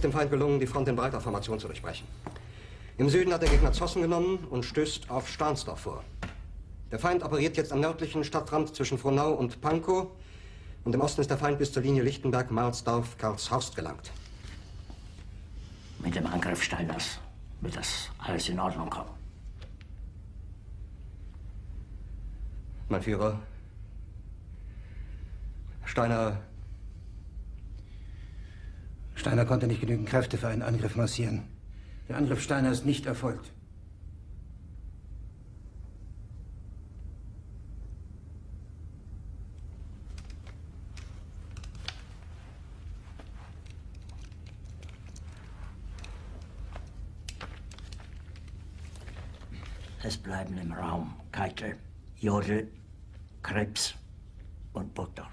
dem Feind gelungen, die Front in breiter Formation zu durchbrechen. Im Süden hat der Gegner Zossen genommen und stößt auf Stahnsdorf vor. Der Feind operiert jetzt am nördlichen Stadtrand zwischen Frohnau und Pankow. Und im Osten ist der Feind bis zur Linie Lichtenberg-Marsdorf-Karlshorst gelangt. Mit dem Angriff Steiners wird das alles in Ordnung kommen. Mein Führer, Steiner konnte nicht genügend Kräfte für einen Angriff massieren. Der Angriff Steiner ist nicht erfolgt. Es bleiben im Raum Keitel, Jodl, Krebs und Burgdorf.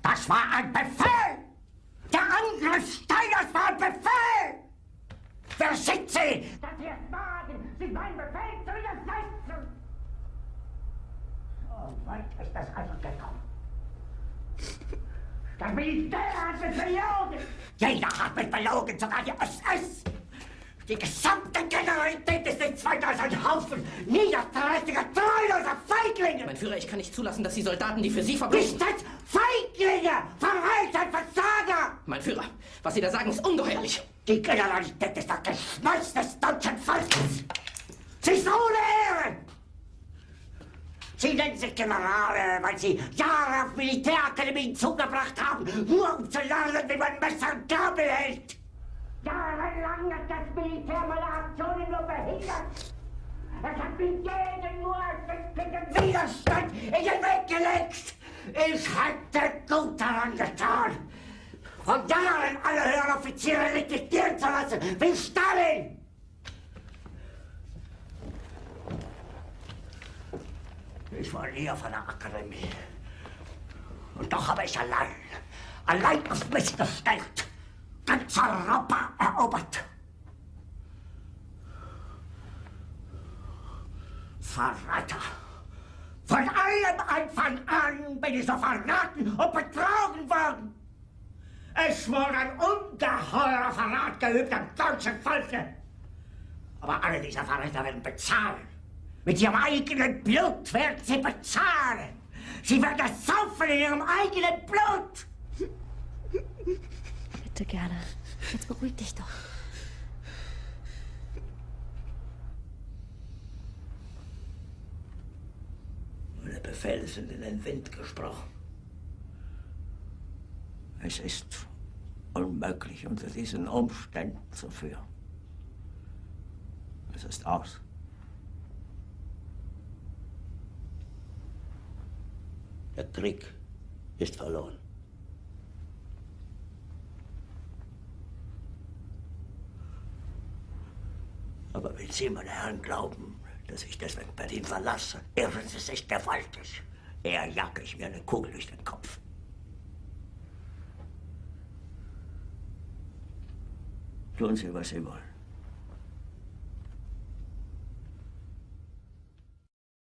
Das war ein Befehl! Der Angriff Steiners war ein Befehl! Wer sind Sie, dass Sie es wagen, sich meinen Befehl zu widersetzen? So weit ist das also gekommen. Das Militär hat mich belogen! Jeder hat mich belogen, sogar die SS! Die gesamte Generalität ist nichts weiter als ein Haufen niederträchtiger, treuloser Feiglinge! Mein Führer, ich kann nicht zulassen, dass die Soldaten, die für Sie verbringen... Nicht als Feiglinge! Verreiter, Versager! Mein Führer, was Sie da sagen, ist ungeheuerlich. Die Generalität ist das Geschmeiß des deutschen Volkes! Sie ist ohne Ehre! Sie nennen sich Generale, weil Sie Jahre auf Militärakademien zugebracht haben, nur um zu lernen, wie man Messer und Gabel hält! Jahrelang hat das Militär meine Aktionen nur behindert. Es hat mir jeden nur ersichtlichen Widerstand in den Weg gelegt. Ich hätte gut daran getan, von Jahren alle höheren Offiziere liquidieren zu lassen, wie Stalin. Ich war nie auf einer Akademie. Und doch habe ich allein auf mich gestellt, ganz Europa erobert. Verräter! Von allem Anfang an bin ich so verraten und betrogen worden. Es wurde ein ungeheurer Verrat geübt am deutschen Volke. Aber alle diese Verräter werden bezahlen. Mit ihrem eigenen Blut werden sie bezahlen. Sie werden es saufen in ihrem eigenen Blut. Bitte gerne. Jetzt beruhig dich doch. Meine Befehle sind in den Wind gesprochen. Es ist unmöglich, unter diesen Umständen zu führen. Es ist aus. Der Krieg ist verloren. Aber wenn Sie, meine Herren, glauben, dass ich deswegen Berlin verlasse, irren Sie sich gewaltig. Eher jage ich mir eine Kugel durch den Kopf. Tun Sie, was Sie wollen.